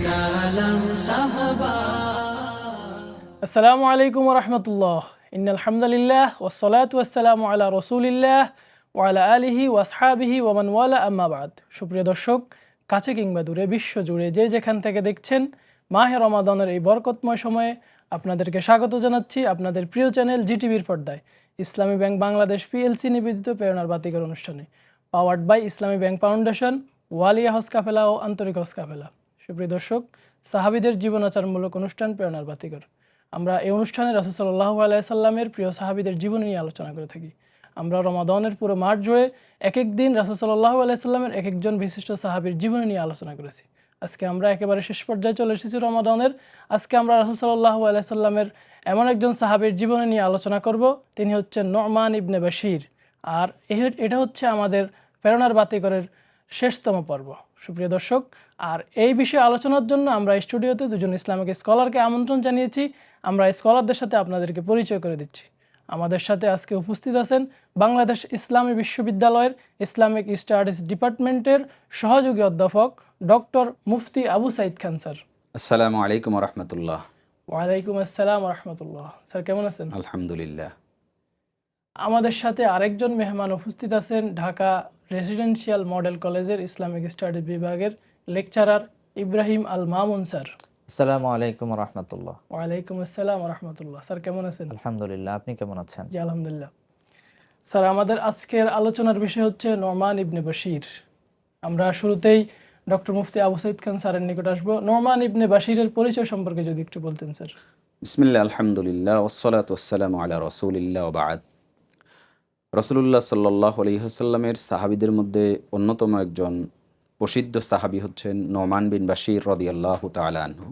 সালাম সাহাবা। আসসালামু আলাইকুম ওয়া রাহমাতুল্লাহ। ইন্নাল হামদুলিল্লাহ ওয়াসসালাতু ওয়াসসালামু আলা রাসূলিল্লাহ ওয়া আলা আলিহি ওয়া আসহাবিহি ওয়া মান ওয়ালা, আম্মা বাদ। সুপ্রিয় দর্শক, কাছে কিংবা দূরে, বিশ্ব জুড়ে যে যেখান থেকে দেখছেন, মাহে রমাদানের এই বরকতময় সময়ে আপনাদেরকে স্বাগত জানাচ্ছি আপনাদের প্রিয় চ্যানেল জিটিভির পর্দায় ইসলামী ব্যাংক বাংলাদেশ পিএলসি নিবেদিত প্রেরণার বাতিকার অনুষ্ঠানে, powered by Islami bank foundation, ওয়ালিয়া হজ কাফেলা ও আন্তরিক হজ কাফেলা। সুপ্রিয় দর্শক, সাহাবীদের জীবনাচারমূলক অনুষ্ঠান প্রেরণার বাতিকার। আমরা এই অনুষ্ঠানে রাসূল সাল্লাল্লাহু আলাইহি সাল্লামের প্রিয় সাহাবীদের জীবনী নিয়ে আলোচনা করে থাকি। আমরা রমাদানের পুরো মাস জুড়ে এক এক দিন রাসূল সাল্লাল্লাহু আলাইহি সাল্লামের এক একজন বিশিষ্ট সাহাবীর জীবনী নিয়ে আলোচনা করেছি। আজকে আমরা একেবারে শেষ পর্যায়ে চলে এসেছি রমাদানের। আজকে আমরা রাসূল সাল্লাল্লাহু আলাইহি সাল্লামের এমন একজন সাহাবীর জীবনী নিয়ে আলোচনা করব, তিনি হচ্ছেন নু'মান ইবনে বাশির। আর এটা হচ্ছে আমাদের প্রেরণার বাতিঘরের শেষতম পর্ব। সুপ্রিয় দর্শক, আর এই বিষয়ে আলোচনার জন্য আমরা স্টুডিওতে দুজন ইসলামিক স্কলারকে আমন্ত্রণ জানিয়েছি। আমরা স্কলারদের সাথে আপনাদেরকে পরিচয় করে দিচ্ছি। আমাদের সাথে আজকে উপস্থিত আছেন বাংলাদেশ ইসলামী বিশ্ববিদ্যালয়ের ইসলামিক স্টাডিজ ডিপার্টমেন্টের সহযোগী অধ্যাপক ডক্টর মুফতি আবু সাঈদ খান স্যার। আসসালামু আলাইকুম রহমতুল্লাহ। ওয়ালাইকুম আসসালাম রহমতুল্লাহ। স্যার কেমন আছেন? আলহামদুলিল্লাহ। আমাদের সাথে আরেকজন মেহমান উপস্থিত আছেন ঢাকা রেসিডেন্সিয়াল মডেল কলেজের ইসলামিক স্টাডিজ বিভাগের লেকচারার ইব্রাহিম আল মামুন স্যার। আসসালামু আলাইকুম রহমতুল্লাহ। ওয়ালাইকুম আসসালাম রহমতুল্লাহ। স্যার কেমন আছেন? আলহামদুলিল্লাহ, আপনি কেমন আছেন? জি আলহামদুলিল্লাহ। স্যার, আমাদের আজকের আলোচনার বিষয় হচ্ছে নু'মান ইবনে বাশির। আমরা শুরুতেই ডক্টর মুফতি আবু সাঈদ খান স্যারের নিকট আসবো। নু'মান ইবনে বাশিরের পরিচয় সম্পর্কে যদি একটু বলতেন স্যার। বিসমিল্লাহ, আলহামদুলিল্লাহ, ওয়াসসালাতু ওয়াসসালামু আলা রাসূলিল্লাহ ওয়া বা'দ। রাসূলুল্লাহ সাল্লাল্লাহু আলাইহি ওয়াসাল্লামের সাহাবীদের মধ্যে অন্যতম একজন প্রসিদ্ধ সাহাবী হচ্ছেন নু'মান বিন বাশির রাদিয়াল্লাহু তাআলা আনহু।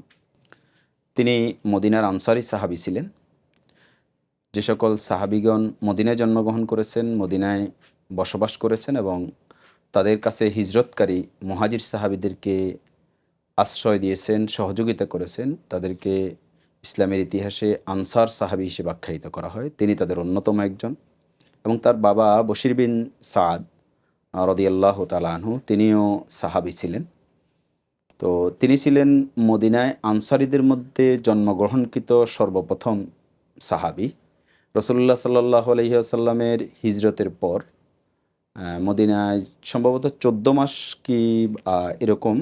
তিনি মদিনার আনসারী সাহাবী ছিলেন। যে সকল সাহাবীগণ মদিনায় জন্মগ্রহণ করেছেন, মদিনায় বসবাস করেছেন এবং তাদের কাছে হিজরতকারী মুহাজির সাহাবীদেরকে আশ্রয় দিয়েছেন, সহযোগিতা করেছেন, তাদেরকে ইসলামের ইতিহাসে আনসার সাহাবী হিসেবে আখ্যায়িত করা হয়। তিনি তাদের অন্যতম একজন এবং তার বাবা বশির বিন সাদ রাদিয়াল্লাহু তাআলা আনহু, তিনিও সাহাবী ছিলেন। তো তিনি ছিলেন মদিনায় আনসারীদের মধ্যে জন্মগ্রহণকৃত সর্বপ্রথম সাহাবী। রাসূলুল্লাহ সাল্লাল্লাহু আলাইহি ওয়াসাল্লামের হিজরতের পর মদিনায় সম্ভবত 14 মাস কি এরকম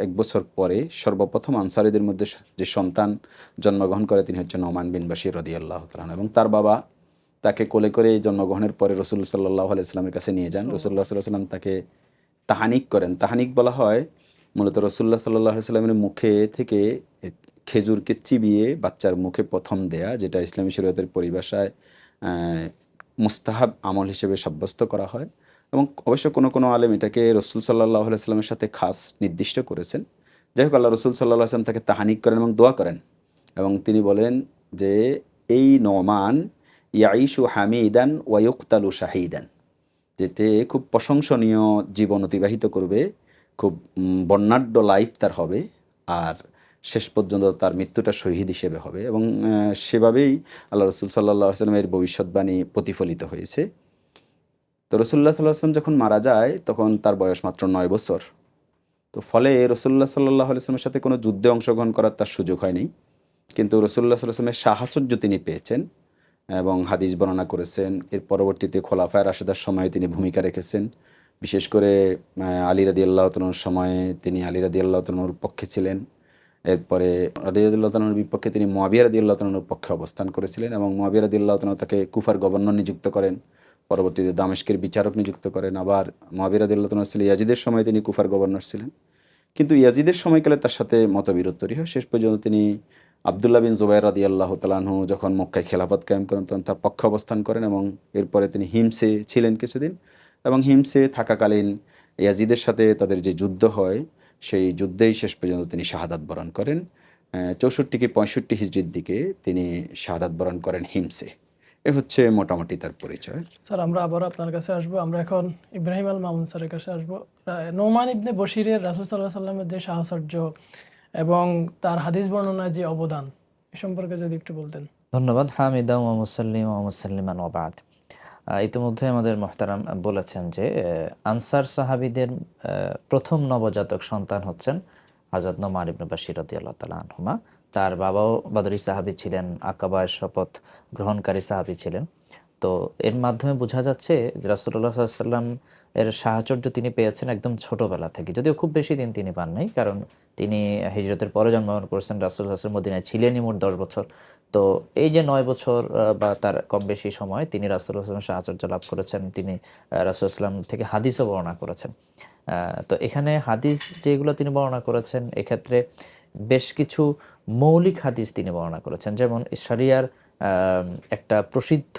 1 বছর পরে সর্বপ্রথম আনসারীদের মধ্যে যে সন্তান জন্মগ্রহণ করে তিনি হচ্ছেন নু'মান বিন বাশির রাদিয়াল্লাহু তাআলা এবং তার বাবা তাকে কোলে করে জন্মগ্রহণের পরে রাসূল সাল্লাল্লাহু আলাইহি ওয়াসাল্লামের কাছে নিয়ে যান। রাসূলুল্লাহ সাল্লাল্লাহু আলাইহি ওয়াসাল্লাম তাকে তাহানিক করেন। তাহানিক বলা হয় মূলত রাসূলুল্লাহ সাল্লাল্লাহু আলাইহি ওয়াসাল্লামের মুখে থেকে খেজুরকে চিবিয়ে বাচ্চার মুখে প্রথম দেয়া, যেটা ইসলামী শরীয়তের পরিভাষায় মুস্তাহাব আমল হিসেবে সাব্যস্ত করা হয় এবং অবশ্য কোনো কোনো আলেম এটাকে রাসূল সাল্লাল্লাহু আলাইহি ওয়াসাল্লামের সাথে খাস নির্দিষ্ট করেছেন। যাই হোক, আল্লাহ রাসূল সাল্লাল্লাহু আলাইহি ওয়াসাল্লাম তাকে তাহানিক করেন এবং দোয়া করেন এবং তিনি বলেন যে এই নু'মান ইয়াঈশু হামিদান ওয়া ইউকতালু শাহীদান, যেতে খুব প্রশংসনীয় জীবন অতিবাহিত করবে, খুব বর্ণাঢ্য লাইফ তার হবে আর শেষ পর্যন্ত তার মৃত্যুটা শহীদ হিসেবে হবে এবং সেভাবেই আল্লাহ রাসূল সাল্লাল্লাহু আলাইহি ওয়াসাল্লামের ভবিষ্যৎবাণী প্রতিফলিত হয়েছে। তো রাসূলুল্লাহ সাল্লাল্লাহু আলাইহি ওয়াসাল্লাম যখন মারা যায় তখন তার বয়স মাত্র 9 বছর। তো ফলে রাসূলুল্লাহ সাল্লাল্লাহু আলাইহি ওয়াসাল্লামের সাথে কোনো যুদ্ধে অংশগ্রহণ করার তার সুযোগ হয়নি, কিন্তু রাসূলুল্লাহ সাল্লাল্লাহু আলাইহি ওয়াসাল্লামের সাহায্য তিনি পেয়েছেন এবং হাদিস বর্ণনা করেছেন। এর পরবর্তীতে খোলাফায়ে রাশেদার সময়ে তিনি ভূমিকা রেখেছেন। বিশেষ করে আলী রাদিয়াল্লাহু তাআলার সময়ে তিনি আলী রাদিয়াল্লাহু তাআলার পক্ষে ছিলেন। এরপরে আলী রাদিয়াল্লাহু তাআলার বিপক্ষে তিনি মুয়াবিয়া রাদিয়াল্লাহু তাআলার পক্ষে অবস্থান করেছিলেন এবং মুয়াবিয়া রাদিয়াল্লাহু তাআলা তাকে কুফার গভর্নর নিযুক্ত করেন, পরবর্তীতে দামেস্কের বিচারক নিযুক্ত করেন। আবার মুয়াবিয়া রাদিয়াল্লাহু তাআলা ছিলেন ইয়াজিদের সময় তিনি কুফার গভর্নর ছিলেন, কিন্তু ইয়াজিদের সময়কালে তার সাথে মতবিরোধ তৈরি হয়। শেষ পর্যন্ত তিনি আব্দুল্লাহ বিন জুবাইর রাদিয়াল্লাহু তাআলা আনহু যখন মক্কায় খেলাফত কায়েম করেন তখন তার পক্ষে অবস্থান করেন এবং এরপরে তিনি হিমসে ছিলেন কিছুদিন এবং হিমসে থাকাকালীন ইয়াজিদের সাথে তাদের যে যুদ্ধ হয় সেই যুদ্ধেই শেষ পর্যন্ত তিনি শাহাদাত বরণ করেন। 64 কি 65 হিজরির দিকে তিনি শাহাদাত বরণ করেন হিমসে। এ হচ্ছে মোটামুটি তার পরিচয়। স্যার, আমরা আবার আপনার কাছে আসবো। আমরা এখন ইব্রাহিম আল মামুন স্যারের কাছে আসবো। নু'মান ইবনে বাশিরের রাসূল সাল্লাল্লাহু আলাইহি ওয়াসাল্লামের যে সাহচর্য এবং তার হাদিস বর্ণনায় যে অবদান, এ সম্পর্কে যদি একটু বলতেন। ধন্যবাদ। হামিদা ওয়া মুসাল্লিম ওয়া মুসাল্লিমান ওয়া বা'দ। ইতিমধ্যে আমাদের মুহতারাম বলেছেন যে আনসার সাহাবীদের প্রথম নবজাতক সন্তান হচ্ছেন হযরত নোমান ইবনে বাশির রাদিয়াল্লাহু তাআলা আনহুমা। তার বাবাও বদরি সাহাবী ছিলেন, আকাবার শপথ গ্রহণকারী সাহাবী ছিলেন। তো এর মাধ্যমে বোঝা যাচ্ছে যে রাসূলুল্লাহ সাল্লাল্লাহু আলাইহি ওয়াসাল্লাম এর সাহচর্য তিনি পেয়েছেন একদম ছোটবেলা থেকে, যদিও খুব বেশি দিন তিনি পান নাই, কারণ তিনি হিজরতের পরে জন্মগ্রহণ করেছেন। রাসূলুল্লাহ সাল্লাল্লাহু আলাইহি ওয়াসাল্লাম মদিনায় ছিলেনই মোট 10 বছর। তো এই যে 9 বছর বা তার কম বেশি সময় তিনি রাসূলুল্লাহ সাল্লাল্লাহু আলাইহি ওয়াসাল্লামের সাহচর্য লাভ করেছেন। তিনি রাসূলুল্লাহ সাল্লাল্লাহু আলাইহি ওয়াসাল্লাম থেকে হাদিসও বর্ণনা করেছেন। তো এখানে হাদিস যেগুলো তিনি বর্ণনা করেছেন, এক্ষেত্রে বেশ কিছু মৌলিক হাদিস তিনি বর্ণনা করেছেন। যেমন শরিয়ার একটা প্রসিদ্ধ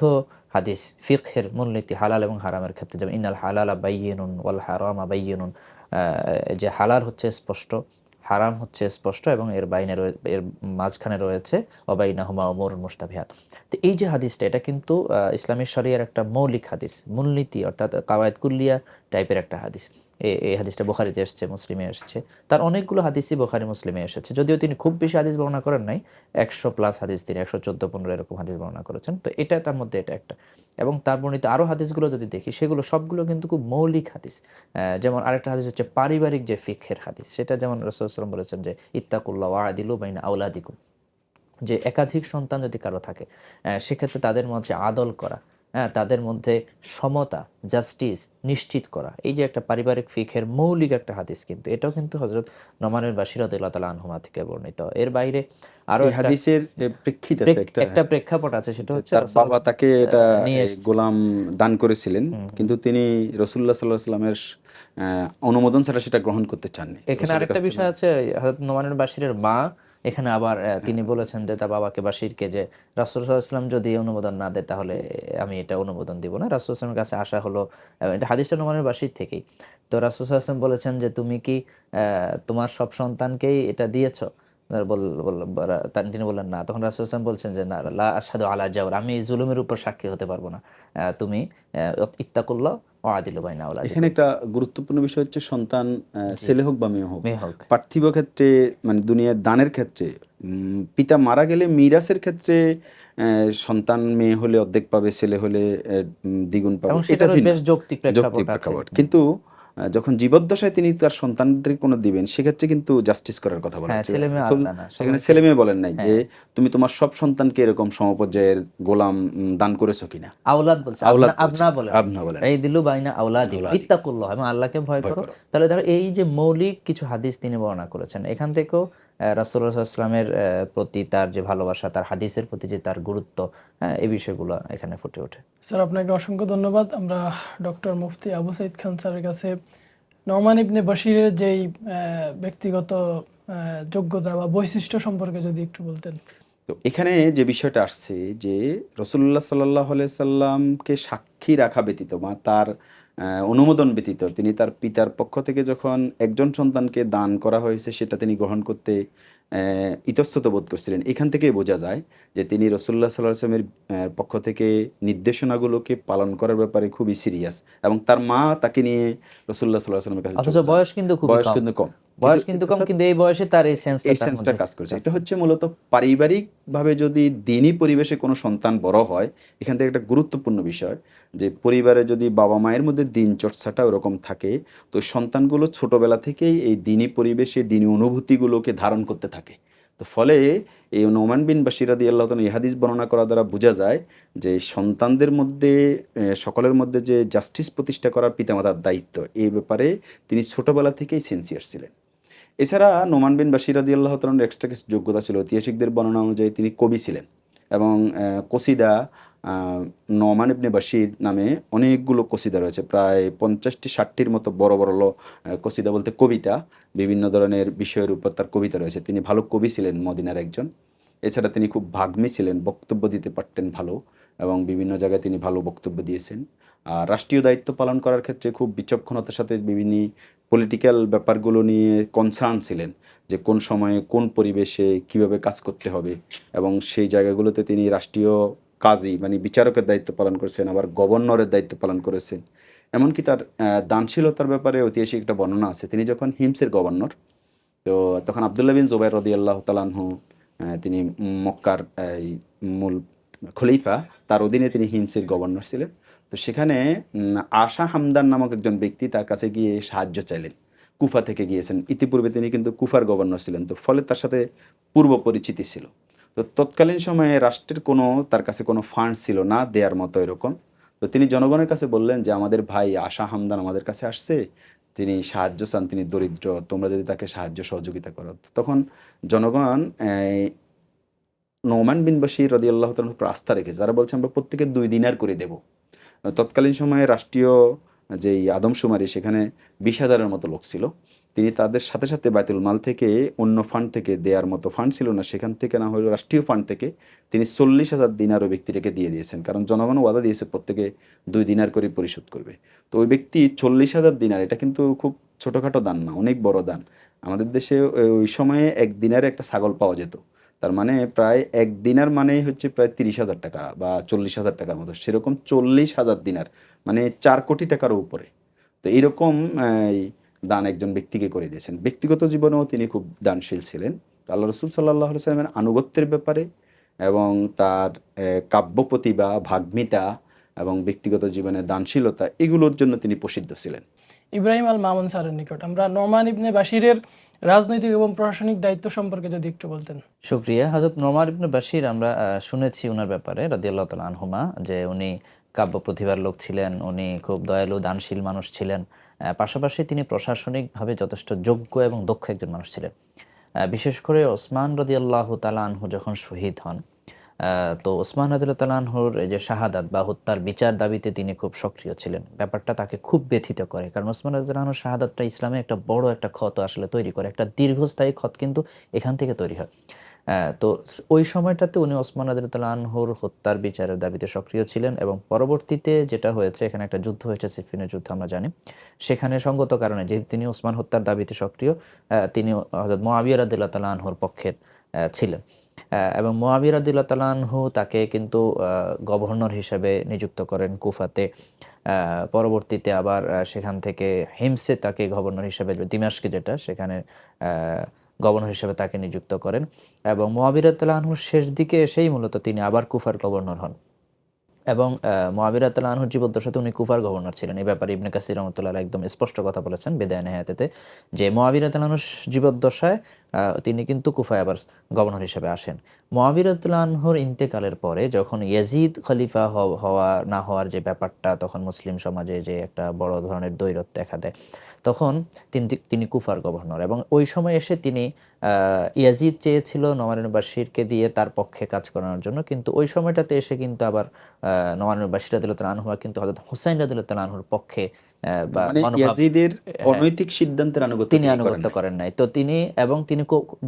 হাদিস, ফিকহের মূলনীতি হালাল এবং হারামের ক্ষেত্রে, যেমন ইন্নাল হালালা বাইয়িনুন ওয়াল হারামা বাইয়িনুন, যে হালাল হচ্ছে স্পষ্ট, হারাম হচ্ছে স্পষ্ট, এবং এর এর মাঝখানে রয়েছে ওয়াবাইনাহুমা উমুরুন মুশতাবিহাত। তো এই যে হাদিসটা, এটা কিন্তু ইসলামী শরিয়ার একটা মৌলিক হাদিস, মূলনীতি অর্থাৎ কাওয়ায়েদ কুল্লিয়া টাইপের একটা হাদিস। এই হাদিসটা বুখারীতে এসেছে, মুসলিমে এসেছে। তার অনেকগুলো হাদিসই বুখারী মুসলিমে এসেছে, যদিও তিনি খুব বেশি হাদিস বর্ণনা করেন নাই, 100+ হাদিস, তিনি 114-15 এরকম হাদিস বর্ণনা করেছেন। তো এটা তার মধ্যে এটা একটা। এবং তার বর্ণিত আরও হাদিসগুলো যদি দেখি, সেগুলো সবগুলো কিন্তু খুব মৌলিক হাদিস। যেমন আরেকটা হাদিস হচ্ছে পারিবারিক যে ফিকহের হাদিস, সেটা যেমন রাসূলুল্লাহ সাল্লাল্লাহু আলাইহি ওয়াসাল্লাম বলেছেন যে ইত্তাকুল্লাহ ওয়া'দিলু বাইনা আওলাদিকুম, যে একাধিক সন্তান যদি কারো থাকে, সেক্ষেত্রে তাদের মধ্যে আদল করা, তাদের মধ্যে সমতা, জাস্টিস নিশ্চিত করা, এই যে একটা পারিবারিক ফিকহের মৌলিক একটা হাদিস, কিন্তু এটাও কিন্তু হযরত নোমান ইবনে বাশির রাদিয়াল্লাহু তাআলা আনহুমা থেকে বর্ণিত। এর বাইরে আরো এই একটা হাদিসের প্রেক্ষিত আছে একটা প্রেক্ষাপট আছে, সেটা হচ্ছে তার রাসূল বাবা তাকে এটা নিয়ে এই এসেছে। গোলাম দান করেছিলেন, কিন্তু তিনি রাসূলুল্লাহ সাল্লাল্লাহু আলাইহি ওয়াসাল্লামের অনুমোদন ছাড়া সেটা গ্রহণ করতে চাননি। এখানে রাসূলের আরেকটা কাছ থেকে বিষয় আছে, হযরত নোমান ইবনে বাশিরের মা এখানে আবার তিনি বলেছেন যে তার বাবাকে, বাশিরকে, যে রাসূল সাল্লাল্লাহু আলাইহি ওয়াসাল্লাম যদি অনুমোদন না দেয় তাহলে আমি এটা অনুমোদন দিব না। রাসূল সাল্লাল্লাহু আলাইহি ওয়াসাল্লামের কাছে আসা হলো, এটা হাদিসটা নোমান ইবনে বাশির থেকেই। তো রাসূল সাল্লাল্লাহু আলাইহি ওয়াসাল্লাম বলেছেন যে তুমি কি তোমার সব সন্তানকেই এটা দিয়েছো? তিনি বললেন না। তখন রাসূল সাল্লাল্লাহু আলাইহি ওয়াসাল্লাম বলছেন যে না, লা আশহাদু আলা জাওর, আমি জুলুমের উপর সাক্ষী হতে পারবো না। তুমি ইত্তাকুল্লাহ ওয়া'দিলু বাইনা এখানে আওলাদিকুম, একটা গুরুত্বপূর্ণ বিষয় হচ্ছে সন্তান জি, ছেলে হোক বা মেয়ে হোক, মেয়ে হোক। পার্থিব ক্ষেত্রে মানে দুনিয়ার দানের ক্ষেত্রে পিতা মারা গেলে মিরাসের ক্ষেত্রে সন্তান মেয়ে হলে অর্ধেক পাবে, ছেলে হলে দ্বিগুণ পাবে, এবং এটা সেটারও ভিন্ন বেশ যৌক্তিক যৌক্তিক প্রেক্ষাপট আছে। প্রেক্ষাপট। কিন্তু যখন জীবদ্দশায় তিনি তার সন্তানদের কোনো দিবেন, সেক্ষেত্রে কিন্তু জাস্টিস করার কথা বলা হ্যাঁ, হচ্ছে। ছেলে মেয়ে রাসূল আলাদা না, সেখানে সবাইকে। ছেলে মেয়ে বলেন নাই যে হ্যাঁ, তুমি তোমার সব সন্তানকে এরকম সমপর্যায়ের গোলাম দান করেছো কিনা। আওলাদ বলছে, আওলাদ আবনা বলছেন, বলে নাই। আবনা বলেন এই দিলু বাইনা আওলাদিকুম আওলাদিক, ইত্তাকুল্লাহ, এবং আল্লাহকে ভয় ভয় করো। করো। তাহলে ধরো এই যে মৌলিক কিছু হাদিস তিনি বর্ণনা করেছেন, এখান থেকেও রাসূলুল্লাহ সাল্লাল্লাহু আলাইহি ওয়াসাল্লামের প্রতি তার যে ভালোবাসা, তার হাদিসের প্রতি যে তার গুরুত্ব, এই বিষয়গুলো এখানে ফুটে ওঠে। স্যার আপনাকে অসংখ্য ধন্যবাদ। আমরা ডক্টর মুফতি আবু সাঈদ খান স্যারের কাছে নোমান ইবনে বাশিরের যেই ব্যক্তিগত যোগ্যতা বা বৈশিষ্ট্য সম্পর্কে যদি একটু বলতেন। তো এখানে যে বিষয়টা আসছে যে রাসূলুল্লাহ সাল্লাল্লাহু আলাইহি সাল্লামকে সাক্ষী রাখা ব্যতীত বা তার অনুমোদন ব্যতীত তিনি তার পিতার পক্ষ থেকে যখন একজন সন্তানকে দান করা হয়েছে, সেটা তিনি গ্রহণ করতে ইতস্তত বোধ করছিলেন। এখান থেকেই বোঝা যায় যে তিনি রাসূলুল্লাহ সাল্লাল্লাহু আলাইহি ওয়াসাল্লামের পক্ষ থেকে নির্দেশনাগুলোকে পালন করার ব্যাপারে খুবই সিরিয়াস, এবং তার মা তাকে নিয়ে রাসূলুল্লাহ সাল্লাল্লাহু আলাইহি ওয়াসাল্লামের কাছে অথচ চলে যায়। বয়স কিন্তু খুবই বয়স কম, কিন্তু কম, বয়স কিন্তু কম, কিন্তু এই বয়সে তার এই এই সেন্সটা তার সেন্সটা মধ্যে কাজ করছে। এটা হচ্ছে মূলত পারিবারিকভাবে যদি দিনী পরিবেশে কোনো সন্তান বড় হয়, এখান থেকে একটা গুরুত্বপূর্ণ বিষয় যে পরিবারে যদি বাবা মায়ের মধ্যে দিন চর্চাটা ওরকম থাকে, তো সন্তানগুলো ছোটবেলা থেকেই এই দিনী পরিবেশে দিনী অনুভূতিগুলোকে ধারণ করতে থাকে। তো ফলে এই নোমান বিন বাশির রাদিয়াল্লাহু তাআলা এই হাদিস বর্ণনা করা দ্বারা বোঝা যায় যে সন্তানদের মধ্যে সকলের মধ্যে যে জাস্টিস প্রতিষ্ঠা করার পিতামাতার দায়িত্ব, এই ব্যাপারে তিনি ছোটবেলা থেকেই সিনসিয়ার ছিলেন। এছাড়া নোমান বিন বাশির রাদিয়াল্লাহু তাআলার এক্সট্রা কিছু যোগ্যতা ছিল। ঐতিহাসিকদের বর্ণনা অনুযায়ী তিনি কবি ছিলেন, এবং কসিদা নোমান ইবনে বাশির নামে অনেকগুলো কসিদা রয়েছে, প্রায় 50-60টির মতো বড় বড় কসিদা বলতে কবিতা, বিভিন্ন ধরনের বিষয়ের উপর তার কবিতা রয়েছে। তিনি ভালো কবি ছিলেন, মদিনার একজন। এছাড়া তিনি খুব ভাগ্মী ছিলেন, বক্তব্য দিতে পারতেন ভালো, এবং বিভিন্ন জায়গায় তিনি ভালো বক্তব্য দিয়েছেন। আর রাষ্ট্রীয় দায়িত্ব পালন করার ক্ষেত্রে খুব বিচক্ষণতার সাথে বিভিন্ন পলিটিক্যাল ব্যাপারগুলো নিয়ে কনসার্ন ছিলেন, যে কোন সময়ে কোন পরিবেশে কিভাবে কাজ করতে হবে, এবং সেই জায়গাগুলোতে তিনি রাষ্ট্রীয় কাজী মানে বিচারকের দায়িত্ব পালন করেছেন, আবার গভর্নরের দায়িত্ব পালন করেছেন। এমনকি তার দানশীলতার ব্যাপারে ঐতিহাসিক একটা বর্ণনা আছে। তিনি যখন হিমসের গভর্নর, তো তখন আব্দুল্লাহ বিন জুবাইর রাদিয়াল্লাহু তাআলা আনহু, তিনি মক্কার এই মূল খলিফা, তার অধীনে তিনি হিমসের গভর্নর ছিলেন। তো সেখানে আশা হামদান নামক একজন ব্যক্তি তার কাছে গিয়ে সাহায্য চাইলেন, কুফা থেকে গিয়েছেন। ইতিপূর্বে তিনি কিন্তু কুফার গভর্নর ছিলেন, তো ফলে তার সাথে পূর্ব পরিচিতি ছিল। তো তৎকালীন সময়ে রাষ্ট্রের তার কাছে কোনো ফান্ড ছিল না দেওয়ার মতো এরকম। তো তিনি জনগণের কাছে বললেন যে আমাদের ভাই আশা হামদান আমাদের কাছে আসছে, তিনি সাহায্য চান, তিনি দরিদ্র, তোমরা যদি তাকে সাহায্য সহযোগিতা করো। তখন জনগণ নোমান বিন বশির রাদিয়াল্লাহু তাআলার উপর আস্থা রেখেছে, যারা বলছে আমরা প্রত্যেকে 2 দিনার করে দেব। তৎকালীন সময়ে রাষ্ট্রীয় যেই আদমশুমারি, সেখানে 20,000-এর মতো লোক ছিল। তিনি তাদের সাথে সাথে বাইতুল মাল থেকে, অন্য ফান্ড থেকে দেওয়ার মতো ফান্ড ছিল না, সেখান থেকে না হলেও রাষ্ট্রীয় ফান্ড থেকে তিনি 40,000 দিনার ওই ব্যক্তিটাকে দিয়ে দিয়েছেন, কারণ জনগণ ওয়াদা দিয়েছে প্রত্যেকে 2 দিনার করে পরিশোধ করবে। তো ওই ব্যক্তি 40,000 দিনার, এটা কিন্তু খুব ছোটোখাটো দান না, অনেক বড় দান। আমাদের দেশে ওই সময়ে 1 দিনারে একটা ছাগল পাওয়া যেত, তার মানে প্রায় 1 দিনার মানেই হচ্ছে প্রায় 30,000 টাকা বা 40,000 টাকার মতো, সেরকম 40,000 দিনার মানে 4 কোটি টাকার উপরে। তো এইরকম দান একজন ব্যক্তিকে করে দিয়েছেন। ব্যক্তিগত জীবনেও তিনি খুব দানশীল ছিলেন। আল্লাহ রসুল সাল্লাল্লাহু আলাইহি ওয়াসাল্লামের আনুগত্যের ব্যাপারে এবং তার কাব্য প্রতিভা, ভাগ্মিতা এবং ব্যক্তিগত জীবনে দানশীলতা, এগুলোর জন্য তিনি প্রসিদ্ধ ছিলেন। ইব্রাহিম আল মামুন স্যারের নিকট আমরা নোমান ইবনে বাশিরের রাজনৈতিক এবং প্রশাসনিক দায়িত্ব সম্পর্কে যদি একটু বলতেন। শুকরিয়া। হযরত নোমান ইবনে বাশির আমরা শুনেছি ওনার ব্যাপারে রাদিয়াল্লাহু তাআলা আনহুমা, যে উনি কাব্য প্রতিভার লোক ছিলেন, উনি খুব দয়ালু দানশীল মানুষ ছিলেন, পাশাপাশি তিনি প্রশাসনিকভাবে যথেষ্ট যোগ্য এবং দক্ষ একজন মানুষ ছিলেন। বিশেষ করে ওসমান রাদিয়াল্লাহু তাআলা আনহু যখন শহীদ হন, তো ওসমান রাদিয়াল্লাহু তাআলা আনহুর এই যে শাহাদাত বা হত্যার বিচার দাবিতে তিনি খুব সক্রিয় ছিলেন। ব্যাপারটা তাকে খুব ব্যথিত করে, কারণ ওসমান রাদিয়াল্লাহু আনহুর শাহাদাতটা ইসলামে একটা বড় একটা ক্ষত আসলে তৈরি করে, একটা দীর্ঘস্থায়ী ক্ষত কিন্তু এখান থেকে তৈরি হয়। তো ওই সময়টাতে উনি ওসমান রাদিয়াল্লাহু তাআলা আনহুর হত্যার বিচারের দাবিতে সক্রিয় ছিলেন, এবং পরবর্তীতে যেটা হয়েছে, এখানে একটা যুদ্ধ হয়েছে, সিফিনের যুদ্ধ আমরা জানি। সেখানে সঙ্গত কারণে যেহেতু তিনি ওসমান হত্যার দাবিতে সক্রিয়, তিনি হযরত মুআবিয়া রাদিয়াল্লাহু তাআলা আনহুর পক্ষের ছিলেন। এবং মুআবিয়া রাদিয়াল্লাহু তাআলা আনহু তাকে কিন্তু গভর্নর হিসেবে নিযুক্ত করেন কুফাতে। পরবর্তীতে আবার সেখান থেকে হিমসে তাকে গভর্নর হিসেবে, দিমাশকে যেটা, সেখানে গভর্নর হিসেবে তাকে নিযুক্ত করেন। এবং মুআবিয়া রাদিয়াল্লাহু আনহুর শেষ দিকে এসেই মূলত তিনি আবার কুফার গভর্নর হন। এবং মুআবিয়া রাদিয়াল্লাহু আনহুর জীবদ্দশাতে উনি কুফার গভর্নর ছিলেন। এই ব্যাপারে ইবনে কাসির রাহমাতুল্লাহ আলাইহি একদম স্পষ্ট কথা বলেছেন বিদায় নেহায়াতে, যে মুআবিয়া রাদিয়াল্লাহু আনহুর জীবদ্দশায় তিনি কিন্তু কুফায় আবার গভর্নর হিসেবে আসেন। মুআবিয়া রাদিয়াল্লাহু আনহুর ইন্তেকালের পরে যখন ইয়াজিদ খলিফা হওয়া না হওয়ার যে ব্যাপারটা, তখন মুসলিম সমাজে যে একটা বড় ধরনের দ্বৈরথ দেখা দেয়, তখন তিনি কুফার গভর্নর। এবং ওই সময় এসে তিনি ইয়াজিদ চেয়েছিল নোমান ইবনে বাশিরকে দিয়ে তার পক্ষে কাজ করানোর জন্য, কিন্তু ওই সময়টাতে এসে কিন্তু আবার নোমান ইবনে বাশির রাদিয়াল্লাহু তাআলা আনহু কিন্তু হযরত হুসাইন রাদিয়াল্লাহু তাআলা আনহুর পক্ষে মানে ইয়াজিদের অনৈতিক সিদ্ধান্তের আনুগত্য তিনি আনুগত্য করেন নাই। তো তিনি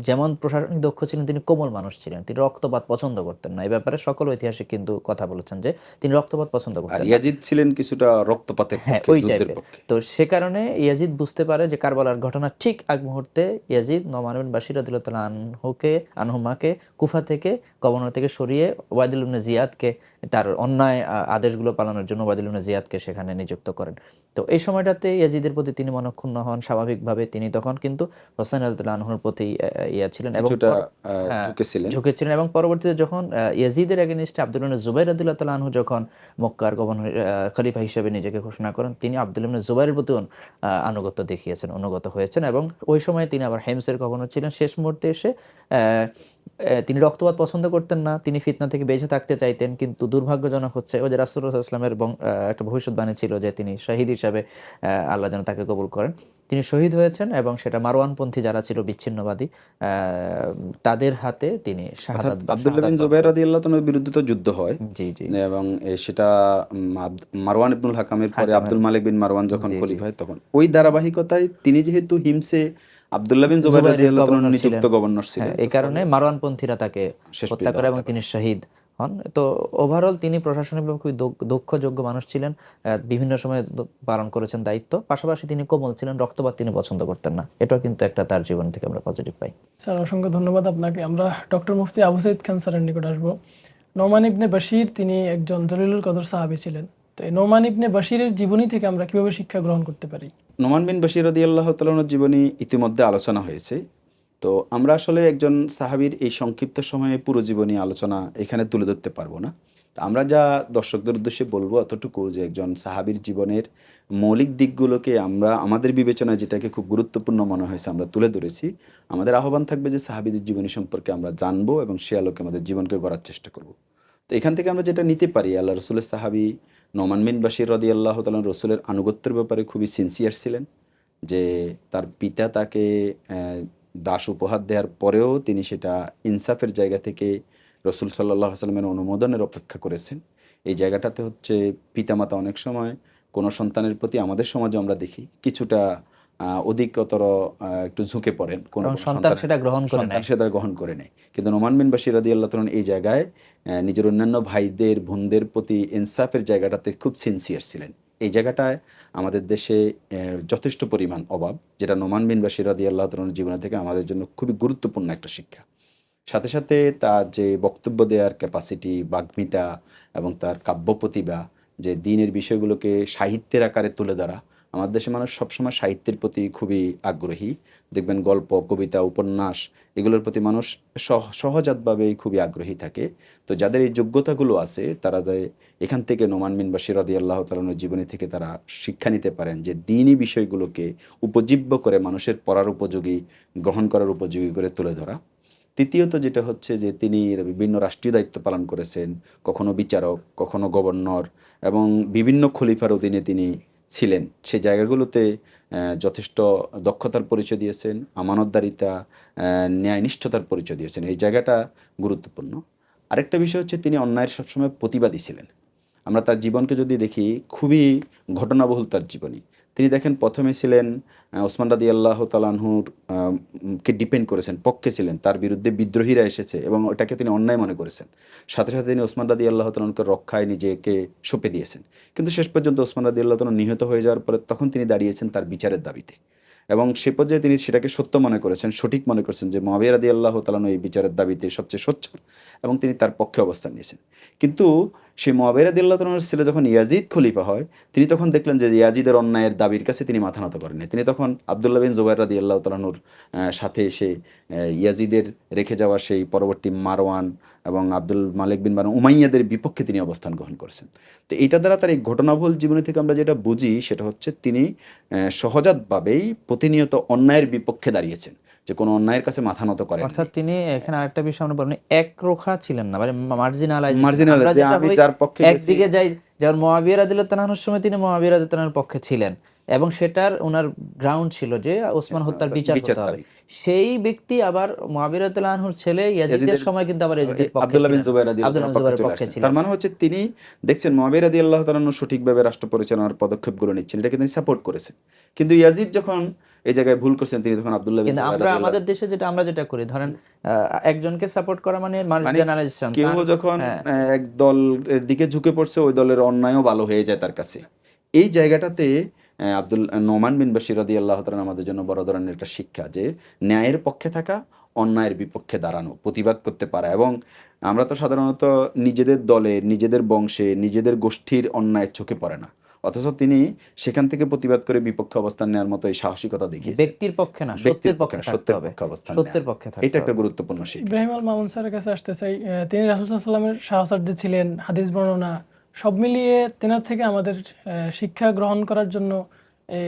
যেমন প্রশাসনিক দক্ষ ছিলেন, তিনি কোমল মানুষ ছিলেন, তিনি রক্তপাত পছন্দ করতেন না। এই ব্যাপারে সকল ঐতিহাসিক কিন্তু কথা বলেছেন যে তিনি রক্তপাত পছন্দ করতেন না। ইয়াজিদ ছিলেন কিছুটা রক্তপাতের পক্ষে, ওই যুদ্ধের টাইপের। পক্ষে। তো সে কারণে ইয়াজিদ বুঝতে পারে যে কারবালার ঘটনা ঠিক আগ মুহূর্তে ইয়াজিদ নোমান ইবনে বাশির রাদিয়াল্লাহু তাআলা আনহুমাকে কুফা থেকে গভর্নর থেকে সরিয়ে ওয়াইদুল ইবনে জিয়াদকে, তার অন্যায় আদেশগুলো পালনের জন্য ওয়াইদুল ইবনে জিয়াদকে সেখানে নিযুক্ত করেন। তো এই সময়টাতে ইয়াজিদের প্রতি তিনি মনক্ষুণ্ণ হন। স্বাভাবিকভাবে তিনি তখন কিন্তু হোসেন রাদিয়াল্লাহু আনহুর প্রতি ছিলেন এবং ঝুঁকেছিলেন। এবং পরবর্তীতে যখন ইয়াজিদের এগেইনস্টে আব্দুল্লাহ ইবনে জুবাইর রাদিয়াল্লাহু তাআলা আনহু যখন মক্কার গভর্নর খলিফা হিসেবে নিজেকে ঘোষণা করেন, তিনি আব্দুল্লাহ ইবনে জুবাইরের প্রতি আনুগত্য দেখিয়েছেন, অনুগত হয়েছেন। এবং ওই সময় তিনি আবার হেমসের গভর্নর ছিলেন। শেষ মুহূর্তে এসে তিনি রক্তপাত পছন্দ করতেন না, তিনি ফিতনা থেকে বেঁচে থাকতে চাইতেন, কিন্তু দুর্ভাগ্যজনক হচ্ছে ওই যে রাসূলুল্লাহ সাল্লাল্লাহু আলাইহি ওয়াসাল্লামের একটা ভবিষ্যৎবাণী ছিল যে তিনি শহীদ হিসাবে আল্লাহ যেন তাকে কবুল করেন। তিনি শহীদ হয়েছেন এবং সেটা মারওয়ানপন্থী যারা ছিল বিচ্ছিন্নবাদী, তাদের হাতে তিনি শাহাদাত। আব্দুল্লাহ বিন জুবাইর রাদিয়াল্লাহু তাআলার বিরুদ্ধে তো যুদ্ধ হয়, জি জি, এবং সেটা মারওয়ান ইবনুল হাকামের পরে আব্দুল মালিক বিন মারওয়ান যখন খলিফা হয়, তখন ওই ধারাবাহিকতায় তিনি যেহেতু হিমসে আব্দুল্লাহ বিন জুবাইর রাদিয়াল্লাহু তাআলা নিযুক্ত গভর্নর ছিলেন, এই কারণে মারওয়ানপন্থীরা তাকে হত্যা করে এবং তিনি শহীদ হন। তো ওভারঅল তিনি প্রশাসনিকভাবে খুবই দক্ষ যোগ্য মানুষ ছিলেন, বিভিন্ন সময় পালন করেছেন দায়িত্ব। পাশাপাশি তিনি কোমল ছিলেন, রক্তপাত তিনি পছন্দ করতেন না। এটাও কিন্তু একটা তার জীবন থেকে আমরা পজিটিভ পাই। স্যার অসংখ্য ধন্যবাদ আপনাকে। আমরা ডক্টর মুফতি আবু সাঈদ খান স্যারের নিকট আসবো। নোমান ইবনে বাশির তিনি একজন জলিলুল কদর সাহাবী ছিলেন। তো এই নোমান ইবনে বাশিরের জীবনী থেকে আমরা কিভাবে শিক্ষা গ্রহণ করতে পারি? নোমান বিন বাশির রাদিয়াল্লাহু তাআলার জীবনী ইতিমধ্যে আলোচনা হয়েছে। তো আমরা আসলে একজন সাহাবীর এই সংক্ষিপ্ত সময়ে পুরো জীবনী আলোচনা এখানে তুলে ধরতে পারবো না। তো আমরা যা দর্শকদের উদ্দেশ্যে বলবো অতটুকু যে একজন সাহাবীর জীবনের মৌলিক দিকগুলোকে আমরা আমাদের বিবেচনায় যেটাকে খুব গুরুত্বপূর্ণ মনে হয়েছে আমরা তুলে ধরেছি। আমাদের আহ্বান থাকবে যে সাহাবীদের জীবনী সম্পর্কে আমরা জানবো এবং সে আলোকে আমাদের জীবনকে গড়ার চেষ্টা করব। তো এখান থেকে আমরা যেটা নিতে পারি, আল্লাহ রসুলের সাহাবী নোমান বিন বাশির রাদিয়াল্লাহু তাআলা রসুলের আনুগত্যের ব্যাপারে খুবই সিনসিয়ার ছিলেন, যে তার পিতা তাকে দাস উপহার দেওয়ার পরেও তিনি সেটা ইনসাফের জায়গা থেকে রসুল সাল্লাল্লাহু আলাইহি সাল্লামের অনুমোদনের অপেক্ষা করেছেন। এই জায়গাটাতে হচ্ছে পিতামাতা অনেক সময় কোনো সন্তানের প্রতি আমাদের সমাজে আমরা দেখি কিছুটা অধিকতর একটু ঝুঁকে পড়েন, কোনো কারণ সন্তান সেটা গ্রহণ করে সন্তান নেয়। সেটা গ্রহণ করে নেয়। কিন্তু নোমান বিন বাশির রাদিয়াল্লাহু তাআলা এই জায়গায় নিজের অন্যান্য ভাইদের বোনদের প্রতি ইনসাফের জায়গাটাতে খুব সিনসিয়ার ছিলেন। এই জায়গাটায় আমাদের দেশে যথেষ্ট পরিমাণ অভাব, যেটা নোমান বিন বাশির রাদিয়াল্লাহু তাআলার জীবন থেকে আমাদের জন্য খুবই গুরুত্বপূর্ণ একটা শিক্ষা। সাথে সাথে তার যে বক্তব্য দেওয়ার ক্যাপাসিটি, বাগ্মিতা এবং তার কাব্য প্রতিভা, যে দিনের বিষয়গুলোকে সাহিত্যের আকারে তুলে ধরা। আমাদের দেশের মানুষ সবসময় সাহিত্যের প্রতি খুবই আগ্রহী। দেখবেন গল্প, কবিতা, উপন্যাস এগুলোর প্রতি মানুষ সহজাতভাবেই খুবই আগ্রহী থাকে। তো যাদের এই যোগ্যতাগুলো আছে তারা এখান থেকে নোমান বিন বাশির রাদিয়াল্লাহু তাআলার জীবনী থেকে তারা শিক্ষা নিতে পারেন যে দ্বীনি বিষয়গুলোকে উপজীব্য করে মানুষের পড়ার উপযোগী, গ্রহণ করার উপযোগী করে তুলে ধরা। তৃতীয়ত যেটা হচ্ছে যে তিনি বিভিন্ন রাষ্ট্রীয় দায়িত্ব পালন করেছেন, কখনো বিচারক, কখনো গভর্নর এবং বিভিন্ন খলিফার অধীনে তিনি ছিলেন। সে জায়গাগুলোতে যথেষ্ট দক্ষতার পরিচয় দিয়েছেন, আমানতদারিতা, ন্যায়নিষ্ঠতার পরিচয় দিয়েছেন। এই জায়গাটা গুরুত্বপূর্ণ। আরেকটা বিষয় হচ্ছে তিনি অন্যায়ের সবসময় প্রতিবাদী ছিলেন। আমরা তার জীবনকে যদি দেখি, খুবই ঘটনাবহুল তার জীবনী। তিনি দেখেন প্রথমে ছিলেন ওসমান রাদিয়াল্লাহু তাআলা আনহুর কে ডিপেন্ড করেছেন, পক্ষে ছিলেন। তার বিরুদ্ধে বিদ্রোহীরা এসেছে এবং ওটাকে তিনি অন্যায় মনে করেছেন। সাথে সাথে তিনি ওসমান রাদিয়াল্লাহু তাআলা আনহুকে রক্ষায় নিজেকে সঁপে দিয়েছেন। কিন্তু শেষ পর্যন্ত ওসমান রাদিয়াল্লাহু তাআলা নিহত হয়ে যাওয়ার পরে তখন তিনি দাঁড়িয়েছেন তার বিচারের দাবিতে এবং সে পর্যায়ে তিনি সেটাকে সত্য মনে করেছেন, সঠিক মনে করেছেন যে মুআবিয়া রাদিয়াল্লাহু তাআলা এই বিচারের দাবিতে সবচেয়ে সোচ্চার এবং তিনি তার পক্ষে অবস্থান নিয়েছেন। কিন্তু সেই মুআবিয়া রাদিয়াল্লাহু তাআলার ছেলে যখন ইয়াজিদ খলিফা হয়, তিনি তখন দেখলেন যে ইয়াজিদের অন্যায়ের দাবির কাছে তিনি মাথা নত করেন। তিনি তখন আব্দুল্লাহ বিন জুবাইর রাদিয়াল্লাহু তাআলার সাথে এসে ইয়াজিদের রেখে যাওয়া সেই পরবর্তী মারওয়ান এবং আব্দুল মালিক বিন মারওয়ান উমাইয়াদের বিপক্ষে তিনি অবস্থান গ্রহণ করেছেন। তো এইটা দ্বারা তার এই ঘটনাবহুল জীবনী থেকে আমরা যেটা বুঝি সেটা হচ্ছে তিনি সহজাতভাবেই প্রতিনিয়ত অন্যায়ের বিপক্ষে দাঁড়িয়েছেন, যে কোনো অন্যায়ের কাছে মাথা নত করেন। অর্থাৎ তিনি এখানে আরেকটা বিষয় আমরা বলবো, একরোখা ছিলেন না, মানে মার্জিনালাইজ। যে আমি যার পক্ষে একদিকে যাই, যেমন মুআবিয়া রাদিয়াল্লাহু তাআলার সময় তিনি মুআবিয়া রাদিয়াল্লাহু তাআলার পক্ষে ছিলেন এবং সেটার ওনার গ্রাউন্ড ছিল যে ওসমান হত্যার বিচার হতে হবে। সেই ব্যক্তি আবার মুআবিয়া রাদিয়াল্লাহু আনহুর ছেলে ইয়াজিদের সময় কিন্তু আবার ইয়াজিদের পক্ষে আব্দুল্লাহ বিন জুবাইর রাদিয়াল্লাহু পক্ষে ছিলেন। তার মানে হচ্ছে তিনি দেখছেন মুআবিয়া রাদিয়াল্লাহু তাআলা সঠিকভাবে রাষ্ট্র পরিচালনার পদক্ষেপগুলো নিচ্ছেন, এটাকে তিনি সাপোর্ট করেছেন। কিন্তু ইয়াজিদ যখন এই জায়গায় ভুল করছেন, তিনি তখন আব্দুল্লাহ বিন জুবাইর আমরা আমাদের দেশে আমরা যেটা করি, ধরেন একজনকে সাপোর্ট করা মানে মার্জিনালাইজেশন। কেউ যখন এক দলের দিকে ঝুঁকে পড়ছে, ওই দলের অন্যায়ও ভালো হয়ে যায় তার কাছে। এই জায়গাটাতে নোমান বিন বাশির রাদিয়াল্লাহু তাআলা আমাদের জন্য বড় ধরনের একটা শিক্ষা, যে ন্যায়ের পক্ষে থাকা, অন্যায়ের বিপক্ষে দাঁড়ানো, প্রতিবাদ করতে পারা। এবং আমরা তো সাধারণত নিজেদের দলের, নিজেদের বংশে, নিজেদের গোষ্ঠীর অন্যায়ের চোখে পড়ে না, অথচ তিনি সেখান থেকে প্রতিবাদ করে বিপক্ষে অবস্থান নেওয়ার মতো এই সাহসিকতা দেখিয়েছেন। ব্যক্তির পক্ষে না, সত্যের পক্ষে থাকতে হবে, সত্যের পক্ষে থাকতে হবে। এটা একটা গুরুত্বপূর্ণ শিক্ষা। ইব্রাহিম আল মামুন স্যারের কাছে আসতে চাই। তিনি রাসূল সাল্লাল্লাহু আলাইহি ওয়াসাল্লামের সাহচর্য ছিলেন, হাদিস বর্ণনা সব মিলিয়ে তেনার থেকে আমাদের শিক্ষা গ্রহণ করার জন্য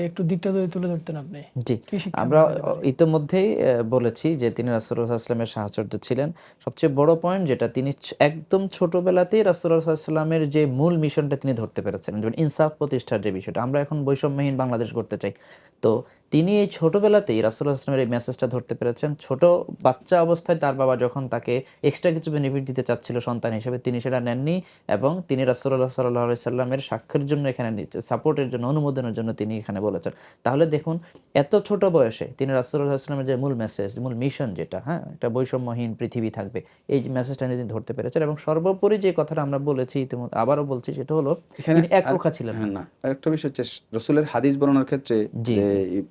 একটু দিকটা যদি তুলে ধরতেন আপনি। জি, আমরা ইতিমধ্যেই বলেছি যে তিনি রাসূলুল্লাহ সাল্লাল্লাহু আলাইহি ওয়াসাল্লামের সাহচর্য ছিলেন। সবচেয়ে বড় পয়েন্ট যেটা, তিনি একদম ছোটবেলাতেই রাসূলুল্লাহ সাল্লাল্লাহু আলাইহি ওয়াসাল্লামের যে মূল মিশনটা তিনি ধরতে পেরেছেন, যেমন ইনসাফ প্রতিষ্ঠার যে বিষয়টা, আমরা এখন বৈষম্যহীন বাংলাদেশ করতে চাই। তো তিনি এই ছোটবেলাতেই রাসূলুল্লাহ সাল্লাল্লাহু আলাইহি ওয়াসাল্লামের এই মেসেজটা ধরতে পেরেছেন। ছোট বাচ্চা অবস্থায় তার বাবা যখন তাকে এক্সট্রা কিছু বেনিফিট দিতে চাচ্ছিল সন্তান হিসেবে, তিনি সেটা নেননি এবং তিনি রাসূলুল্লাহ সাল্লাল্লাহু আলাইহি ওয়াসাল্লামের সাক্ষের জন্য এখানে সাপোর্টের জন্য, অনুমোদনের জন্য তিনি এখানে বলেছেন। তাহলে দেখুন, এত ছোট বয়সে তিনি রাসূলুল্লাহ সাল্লাল্লাহু আলাইহি ওয়াসাল্লামের যে মূল মেসেজ, মূল মিশন যেটা, একটা বৈষম্যহীন পৃথিবী থাকবে, এই মেসেজটা তিনি ধরতে পেরেছেন। এবং সর্বোপরি যে কথাটা আমরা বলেছি ইতিমধ্যে, আবারও বলছি, সেটা হলো তিনি একরোখা ছিলেন না। আরেকটা বিষয় হচ্ছে রাসূলের হাদিস বর্ণনার ক্ষেত্রে যে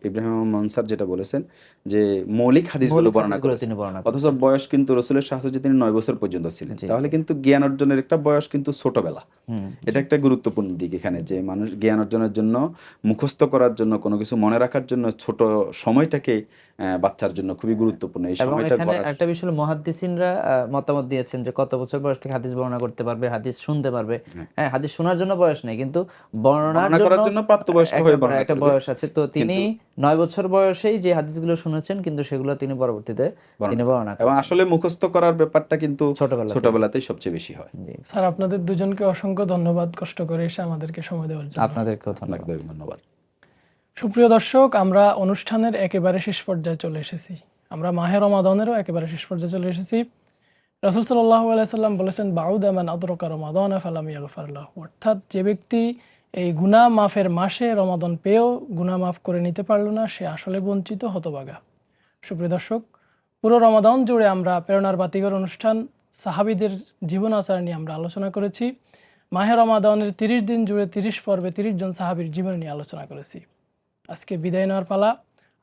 ইব্রাহিম মনসার যেটা বলেছেন যে মৌলিক হাদিসগুলো বর্ণনা করেছেন, অথচ বয়স কিন্তু রাসূলের সাহচর্যে তিনি 9 বছর পর্যন্ত ছিলেন। তাহলে কিন্তু জ্ঞান অর্জনের একটা বয়স কিন্তু ছোটবেলা। এটা একটা গুরুত্বপূর্ণ দিক এখানে, যে মানুষ জ্ঞান অর্জনের জন্য, মুখস্থ করার জন্য, কোনো কিছু মনে রাখার জন্য ছোট সময়টাকে বাচ্চার জন্য খুবই গুরুত্বপূর্ণ। এই এবং সময়টা এখানে একটা বিষয় হলো মুহাদ্দিসিনরা মতামত দিয়েছেন যে কত বছর বয়স থেকে হাদিস বর্ণনা করতে পারবে, হাদিস শুনতে পারবে। হ্যাঁ, হাদিস শোনার জন্য বয়স নেই, কিন্তু বর্ণনার করার জন্য প্রাপ্তবয়স্ক হয়ে বর্ণনা একটা করবে। বয়স আছে। তো তিনি 9 বছর বয়সেই যে হাদিসগুলো শুনেছেন, কিন্তু সেগুলো তিনি পরবর্তীতে তিনি বর্ণনা এবং করেন। আসলে মুখস্থ করার ব্যাপারটা কিন্তু ছোটবেলাতেই। ছোটবেলাতেই সবচেয়ে বেশি হয়। জি, স্যার আপনাদের দুজনকে অসংখ্য ধন্যবাদ কষ্ট করে এসে আমাদেরকে সময় দেওয়ার জন্য। আপনাদেরকেও ধন্যবাদ। আপনাকে ধন্যবাদ। সুপ্রিয় দর্শক, আমরা অনুষ্ঠানের একেবারে শেষ পর্যায়ে চলে এসেছি। আমরা মাহে রমাদানেরও একেবারে শেষ পর্যায়ে চলে এসেছি। রাসূল সাল্লাল্লাহু আলাইহি সাল্লাম বলেছেন, বাউদা মান আদরাকা রমাদান ফালাম ইয়াগফির লাহু, অর্থাৎ যে ব্যক্তি এই গুনাহ মাফের মাসে রমাদান পেয়েও গুনাহ মাফ করে নিতে পারলো না, সে আসলে বঞ্চিত, হতভাগা। সুপ্রিয় দর্শক, পুরো রমাদান জুড়ে আমরা প্রেরণার বাতিঘর অনুষ্ঠান সাহাবীদের জীবন আচার নিয়ে আমরা আলোচনা করেছি। মাহে রমাদানের 30 দিন জুড়ে 30 পর্বে 30 জন সাহাবীর জীবন নিয়ে আলোচনা করেছি। আজকে বিদায় নেওয়ার পালা।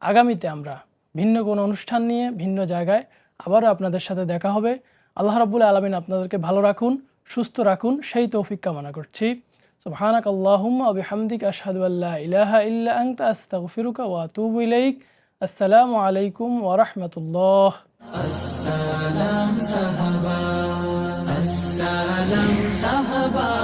আগামীতে আমরা ভিন্ন কোনো অনুষ্ঠান নিয়ে ভিন্ন জায়গায় আবারও আপনাদের সাথে দেখা হবে। আল্লাহ রাব্বুল আলামিন আপনাদেরকে ভালো রাখুন, সুস্থ রাখুন, সেই তৌফিক কামনা করছি। সুবহানাক আল্লাহুম্মা ওয়া বিহামদিকা আশহাদু আল্লা ইলাহা ইল্লা আনতা আস্তাগফিরুকা ওয়া আতুবু ইলাইক। আসসালামু আলাইকুম ওয়া রাহমাতুল্লাহ। السلام سهبا